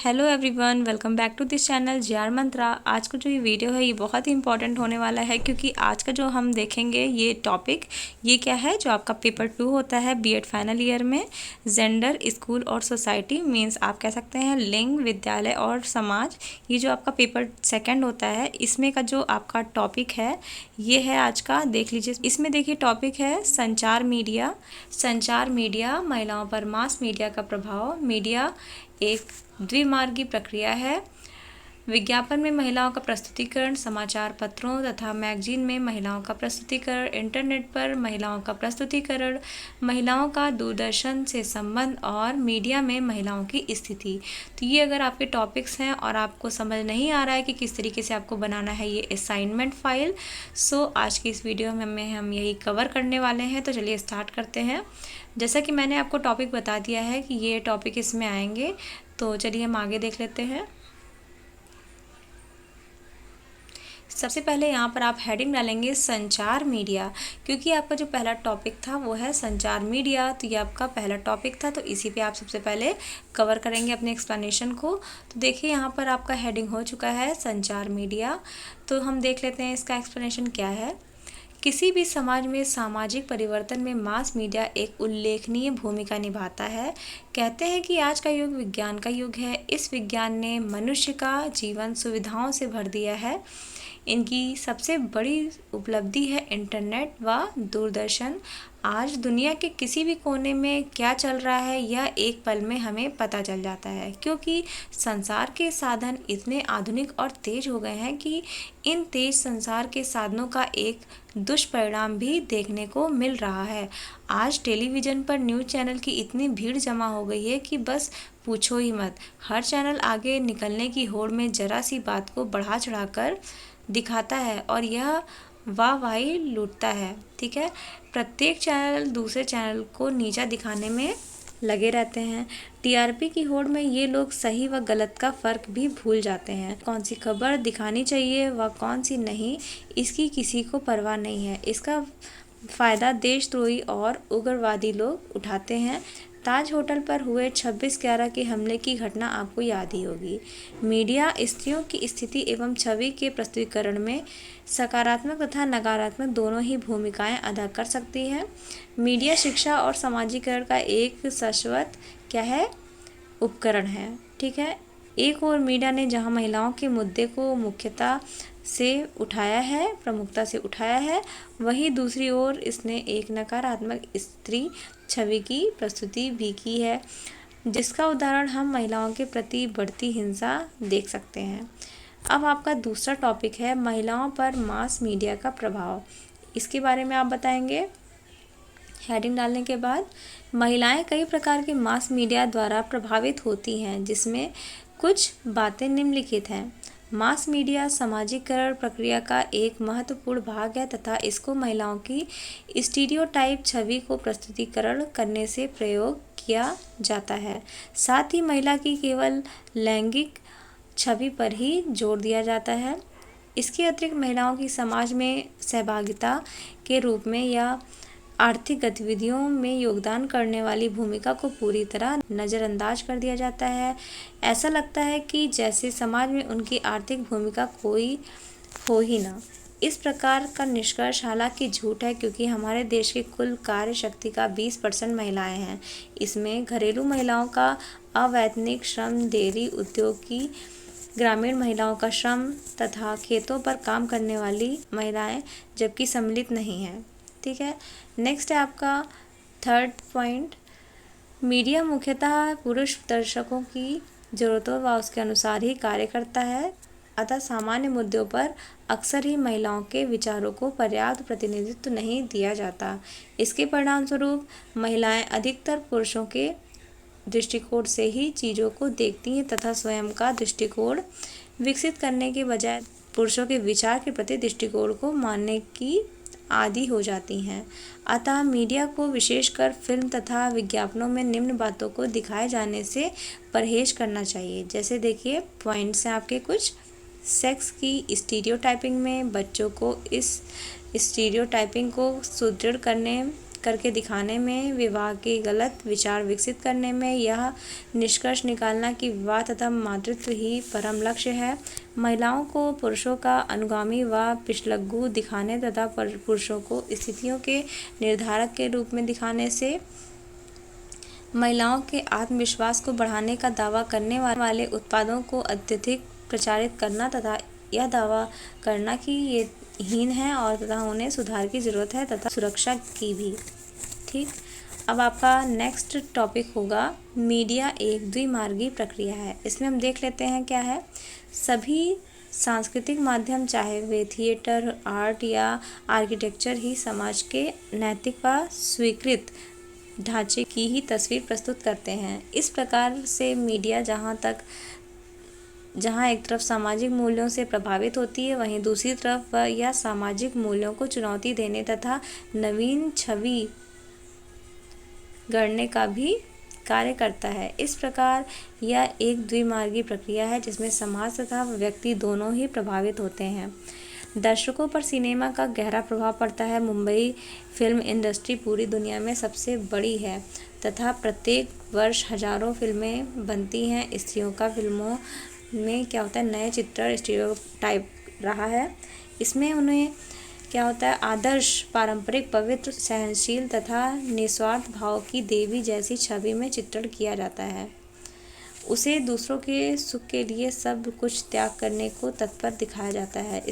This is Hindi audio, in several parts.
Hello everyone, welcome back to this channel GR Mantra. आज का जो ये वीडियो है ये बहुत ही इंपॉर्टेंट होने वाला है, क्योंकि आज का जो हम देखेंगे ये टॉपिक ये क्या है, जो आपका पेपर 2 होता है बीएड फाइनल ईयर में, जेंडर, स्कूल और सोसाइटी, मींस आप कह सकते हैं लिंग, विद्यालय और समाज। ये जो आपका पेपर सेकंड होता है इसमें का जो आपका टॉपिक है ये है आज का, देख लीजिए। इसमें देखिए टॉपिक है संचार मीडिया। संचार मीडिया, महिलाओं पर मास मीडिया का प्रभाव। मीडिया एक द्विमार्गी प्रक्रिया है। विज्ञापन में महिलाओं का प्रस्तुतिकरण, समाचार पत्रों तथा मैगजीन में महिलाओं का प्रस्तुतिकरण, इंटरनेट पर महिलाओं का प्रस्तुतिकरण, महिलाओं का दूरदर्शन से संबंध और मीडिया में महिलाओं की स्थिति। तो ये अगर आपके टॉपिक्स हैं और आपको समझ नहीं आ रहा है कि किस तरीके से आपको बनाना है ये असाइनमेंट फाइल, सो आज की इस वीडियो में हम यही कवर करने वाले हैं। तो चलिए स्टार्ट करते हैं। जैसा कि मैंने आपको टॉपिक बता दिया है कि ये टॉपिक इसमें आएंगे, तो चलिए हम आगे देख लेते हैं। सबसे पहले यहाँ पर आप हेडिंग डालेंगे संचार मीडिया, क्योंकि आपका जो पहला टॉपिक था वो है संचार मीडिया, तो ये आपका पहला टॉपिक था, तो इसी पे आप सबसे पहले कवर करेंगे अपने एक्सप्लेनेशन को। तो देखिए यहाँ पर आपका हेडिंग हो चुका है संचार मीडिया। तो हम देख लेते हैं इसका एक्सप्लेनेशन क्या है। किसी भी समाज में सामाजिक परिवर्तन में मास मीडिया एक उल्लेखनीय भूमिका निभाता है। कहते हैं कि आज का युग विज्ञान का युग है। इस विज्ञान ने मनुष्य का जीवन सुविधाओं से भर दिया है। इनकी सबसे बड़ी उपलब्धि है इंटरनेट व दूरदर्शन। आज दुनिया के किसी भी कोने में क्या चल रहा है यह एक पल में हमें पता चल जाता है, क्योंकि संसार के साधन इतने आधुनिक और तेज हो गए हैं कि इन तेज संसार के साधनों का एक दुष्परिणाम भी देखने को मिल रहा है। आज टेलीविज़न पर न्यूज़ चैनल की इतनी भीड़ जमा हो गई है कि बस पूछो ही मत। हर चैनल आगे निकलने की होड़ में जरा सी बात को बढ़ा चढ़ाकर दिखाता है और यह वाहवाही लूटता है। ठीक है, प्रत्येक चैनल दूसरे चैनल को नीचा दिखाने में लगे रहते हैं। टीआरपी की होड़ में ये लोग सही व गलत का फ़र्क भी भूल जाते हैं। कौन सी खबर दिखानी चाहिए व कौन सी नहीं, इसकी किसी को परवाह नहीं है। इसका फ़ायदा देशद्रोही और उग्रवादी लोग उठाते हैं। ताज होटल पर हुए 26/11 के हमले की घटना आपको याद ही होगी। मीडिया स्त्रियों की स्थिति एवं छवि के प्रस्तुतिकरण में सकारात्मक तथा नकारात्मक दोनों ही भूमिकाएं अदा कर सकती है। मीडिया शिक्षा और समाजीकरण का एक शाश्वत क्या है, उपकरण है। ठीक है, एक और मीडिया ने जहां महिलाओं के मुद्दे को प्रमुखता से उठाया है, वहीं दूसरी ओर इसने एक नकारात्मक स्त्री छवि की प्रस्तुति भी की है, जिसका उदाहरण हम महिलाओं के प्रति बढ़ती हिंसा देख सकते हैं। अब आपका दूसरा टॉपिक है महिलाओं पर मास मीडिया का प्रभाव। इसके बारे में आप बताएंगे हेडिंग डालने के बाद। महिलाएं कई प्रकार के मास मीडिया द्वारा प्रभावित होती हैं, जिसमें कुछ बातें निम्नलिखित हैं। मास मीडिया सामाजिकरण प्रक्रिया का एक महत्वपूर्ण भाग है तथा इसको महिलाओं की स्टीरियोटाइप छवि को प्रस्तुतिकरण करने से प्रयोग किया जाता है। साथ ही महिला की केवल लैंगिक छवि पर ही जोर दिया जाता है। इसके अतिरिक्त महिलाओं की समाज में सहभागिता के रूप में या आर्थिक गतिविधियों में योगदान करने वाली भूमिका को पूरी तरह नज़रअंदाज कर दिया जाता है। ऐसा लगता है कि जैसे समाज में उनकी आर्थिक भूमिका कोई हो ही ना। इस प्रकार का निष्कर्ष हालांकि झूठ है, क्योंकि हमारे देश की कुल कार्य शक्ति का 20% महिलाएं हैं। इसमें घरेलू महिलाओं का अवैतनिक श्रम, डेयरी उद्योग की ग्रामीण महिलाओं का श्रम तथा खेतों पर काम करने वाली महिलाएं जबकि सम्मिलित नहीं हैं। ठीक है, नेक्स्ट है आपका थर्ड पॉइंट। मीडिया मुख्यतः पुरुष दर्शकों की ज़रूरतों व उसके अनुसार ही कार्य करता है, अतः सामान्य मुद्दों पर अक्सर ही महिलाओं के विचारों को पर्याप्त प्रतिनिधित्व नहीं दिया जाता। इसके परिणामस्वरूप महिलाएं अधिकतर पुरुषों के दृष्टिकोण से ही चीज़ों को देखती हैं तथा स्वयं का दृष्टिकोण विकसित करने के बजाय पुरुषों के विचार के प्रति दृष्टिकोण को मानने की आदि हो जाती हैं। अतः मीडिया को विशेषकर फिल्म तथा विज्ञापनों में निम्न बातों को दिखाए जाने से परहेज करना चाहिए। जैसे देखिए पॉइंट्स हैं आपके कुछ। सेक्स की स्टीरियोटाइपिंग में बच्चों को इस स्टीरियोटाइपिंग को सुदृढ़ करके दिखाने में, विवाह के गलत विचार विकसित करने में, यह निष्कर्ष निकालना कि विवाह तथा मातृत्व ही परम लक्ष्य है, महिलाओं को पुरुषों का अनुगामी व पिछलग्गू दिखाने तथा पुरुषों को स्थितियों के निर्धारक के रूप में दिखाने से, महिलाओं के आत्मविश्वास को बढ़ाने का दावा करने वाले उत्पादों को अत्यधिक प्रचारित करना तथा यह दावा करना कि ये हीन है और तथा उन्हें सुधार की ज़रूरत है तथा सुरक्षा की भी। ठीक, अब आपका नेक्स्ट टॉपिक होगा मीडिया एक द्विमार्गी प्रक्रिया है। इसमें हम देख लेते हैं क्या है। सभी सांस्कृतिक माध्यम, चाहे वे थिएटर, आर्ट या आर्किटेक्चर ही, समाज के नैतिक व स्वीकृत ढांचे की ही तस्वीर प्रस्तुत करते हैं। इस प्रकार से मीडिया जहाँ एक तरफ सामाजिक मूल्यों से प्रभावित होती है, वहीं दूसरी तरफ वह यह सामाजिक मूल्यों को चुनौती देने तथा नवीन छवि गढ़ने का भी कार्य करता है। इस प्रकार यह एक द्विमार्गी प्रक्रिया है जिसमें समाज तथा व्यक्ति दोनों ही प्रभावित होते हैं। दर्शकों पर सिनेमा का गहरा प्रभाव पड़ता है। मुंबई फिल्म इंडस्ट्री पूरी दुनिया में सबसे बड़ी है तथा प्रत्येक वर्ष हजारों फिल्में बनती हैं। स्त्रियों का फिल्मों में क्या होता है, नए चित्र स्टीरियोटाइप रहा है। इसमें उन्हें क्या होता है, आदर्श, पारंपरिक, पवित्र, सहनशील तथा निस्वार्थ भाव की देवी जैसी छवि में चित्रण किया जाता है। उसे दूसरों के सुख के लिए सब कुछ त्याग करने को तत्पर दिखाया जाता है,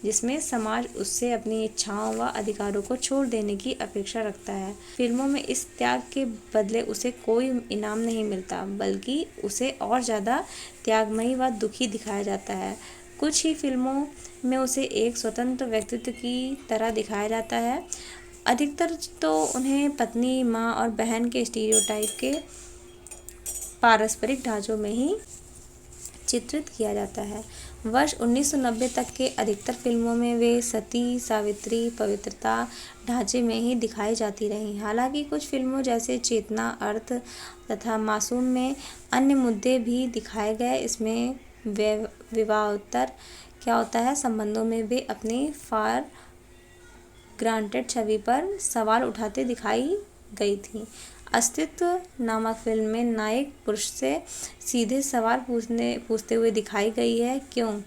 जिसमें समाज उससे अपनी इच्छाओं व अधिकारों को छोड़ देने की अपेक्षा रखता है। फिल्मों में इस त्याग के बदले उसे कोई इनाम नहीं मिलता, बल्कि उसे और ज़्यादा त्यागमयी व दुखी दिखाया जाता है। कुछ ही फिल्मों में उसे एक स्वतंत्र व्यक्तित्व की तरह दिखाया जाता है। अधिकतर तो उन्हें पत्नी, माँ और बहन के स्टीरियोटाइप के पारस्परिक ढांचों में ही चित्रित किया जाता है। वर्ष 1990 तक के अधिकतर फिल्मों में वे सती, सावित्री, पवित्रता ढांचे में ही दिखाई जाती रहीं। हालांकि कुछ फिल्मों जैसे चेतना, अर्थ तथा मासूम में अन्य मुद्दे भी दिखाए गए। इसमें विवाहोत्तर क्या होता है, संबंधों में वे अपनी फॉर ग्रांटेड छवि पर सवाल उठाते दिखाई गई थी। अस्तित्व नामक फिल्म में नायक पुरुष से सीधे सवाल पूछते हुए दिखाई गई है, क्यों,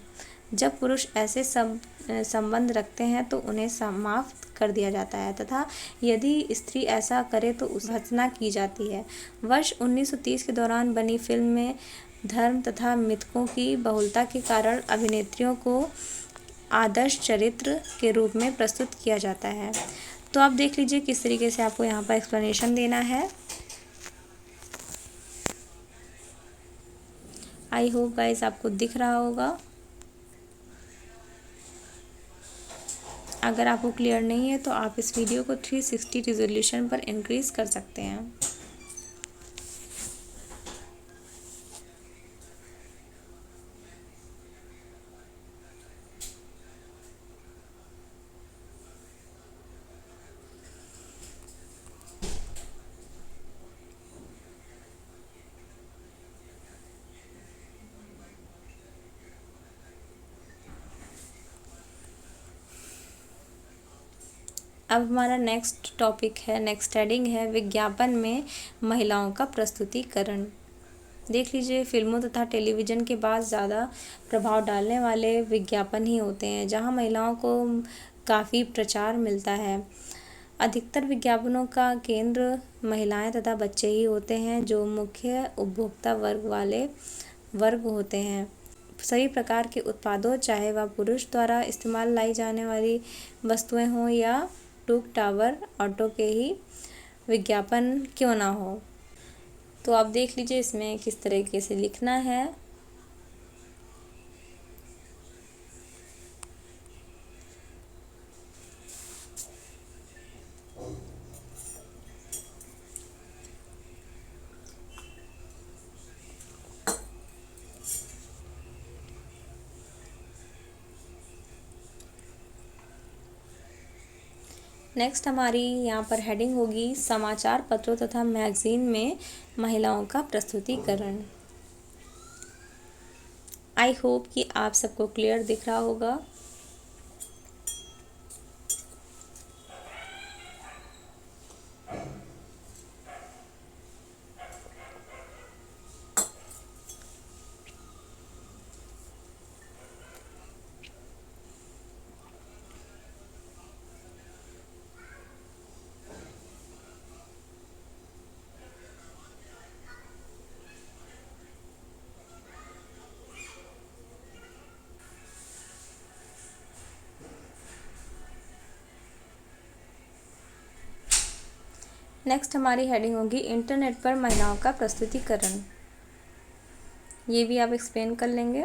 जब पुरुष ऐसे संबंध रखते हैं तो उन्हें समाप्त कर दिया जाता है तथा यदि स्त्री ऐसा करे तो उस भर्त्सना की जाती है। वर्ष 1930 के दौरान बनी फिल्म में धर्म तथा मिथकों की बहुलता के कारण अभिनेत्रियों को आदर्श चरित्र के रूप में प्रस्तुत किया जाता है। तो आप देख लीजिए किस तरीके से आपको यहाँ पर एक्सप्लेनेशन देना है। आई होप गाइस आपको दिख रहा होगा। अगर आपको क्लियर नहीं है तो आप इस वीडियो को 360 रिजोल्यूशन पर इंक्रीज कर सकते हैं। अब हमारा नेक्स्ट टॉपिक है, नेक्स्ट हेडिंग है विज्ञापन में महिलाओं का प्रस्तुतिकरण। देख लीजिए, फिल्मों तथा टेलीविज़न के बाद ज़्यादा प्रभाव डालने वाले विज्ञापन ही होते हैं जहां महिलाओं को काफ़ी प्रचार मिलता है। अधिकतर विज्ञापनों का केंद्र महिलाएं तथा बच्चे ही होते हैं जो मुख्य उपभोक्ता वर्ग होते हैं। सभी प्रकार के उत्पादों, चाहे वह पुरुष द्वारा इस्तेमाल लाई जाने वाली वस्तुएं हों या टूक टावर ऑटो के ही विज्ञापन क्यों ना हो। तो आप देख लीजिए इसमें किस तरीके से लिखना है। नेक्स्ट हमारी यहाँ पर हेडिंग होगी समाचार पत्रों तथा मैगजीन में महिलाओं का प्रस्तुतिकरण। आई होप कि आप सबको क्लियर दिख रहा होगा। नेक्स्ट हमारी हेडिंग होगी इंटरनेट पर महिलाओं का प्रस्तुतिकरण। ये भी आप एक्सप्लेन कर लेंगे।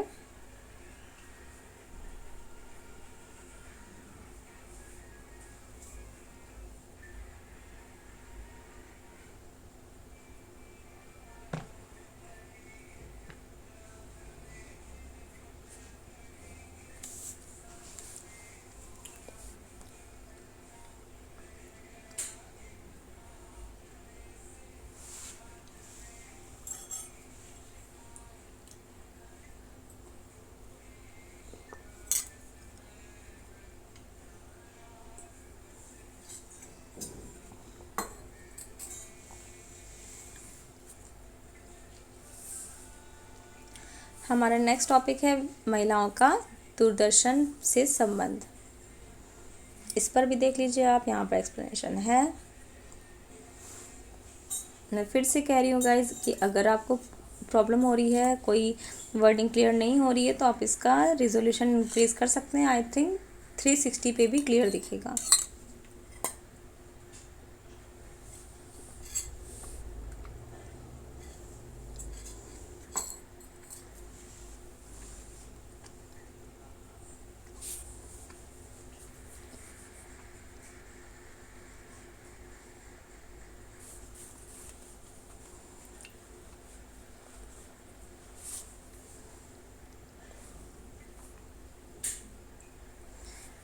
हमारा नेक्स्ट टॉपिक है महिलाओं का दूरदर्शन से संबंध। इस पर भी देख लीजिए आप, यहाँ पर एक्सप्लेनेशन है। मैं फिर से कह रही हूँ गाइज कि अगर आपको प्रॉब्लम हो रही है, कोई वर्डिंग क्लियर नहीं हो रही है, तो आप इसका रिजोल्यूशन इंक्रीज कर सकते हैं। आई थिंक 360 पे भी क्लियर दिखेगा।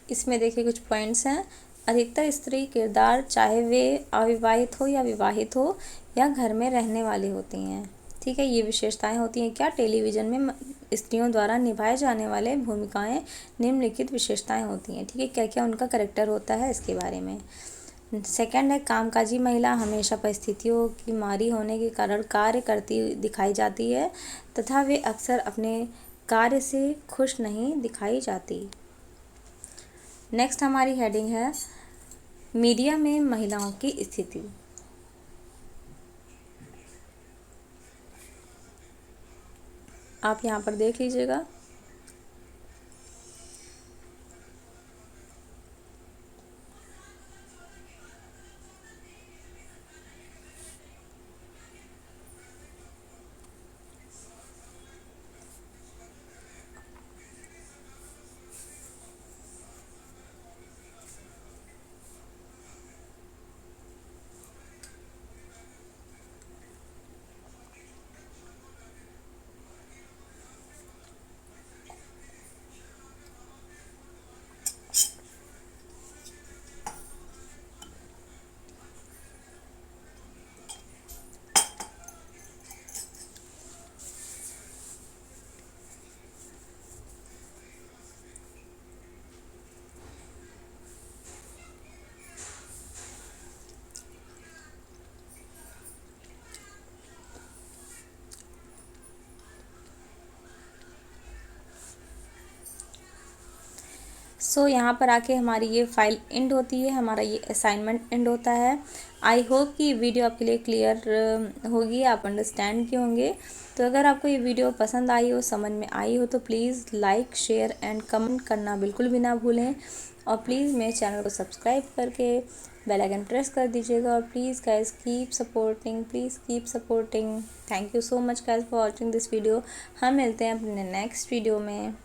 इसमें देखिए कुछ पॉइंट्स हैं। अधिकतर स्त्री किरदार, चाहे वे अविवाहित हो या विवाहित हो या घर में रहने वाली होती हैं। ठीक है, ये विशेषताएं होती हैं क्या? टेलीविज़न में स्त्रियों द्वारा निभाए जाने वाले भूमिकाएं निम्नलिखित विशेषताएं होती हैं। ठीक है, क्या क्या उनका कैरेक्टर होता है इसके बारे में। सेकंड है कामकाजी महिला हमेशा परिस्थितियों की मारी होने के कारण कार्य करती दिखाई जाती है तथा वे अक्सर अपने कार्य से खुश नहीं दिखाई जाती। नेक्स्ट हमारी हेडिंग है मीडिया में महिलाओं की स्थिति। आप यहाँ पर देख लीजिएगा। यहाँ पर आके हमारी ये फाइल एंड होती है, हमारा ये असाइनमेंट एंड होता है। आई होप कि वीडियो आपके लिए क्लियर होगी, आप अंडरस्टैंड किए होंगे। तो अगर आपको ये वीडियो पसंद आई हो, समझ में आई हो, तो please like, share and comment करना बिल्कुल भी ना भूलें। और प्लीज़ मेरे चैनल को सब्सक्राइब करके बेल आइकन प्रेस कर दीजिएगा। और please guys keep supporting, please keep supporting. Thank you so much guys for watching this video. हम मिलते हैं अपने नेक्स्ट वीडियो में।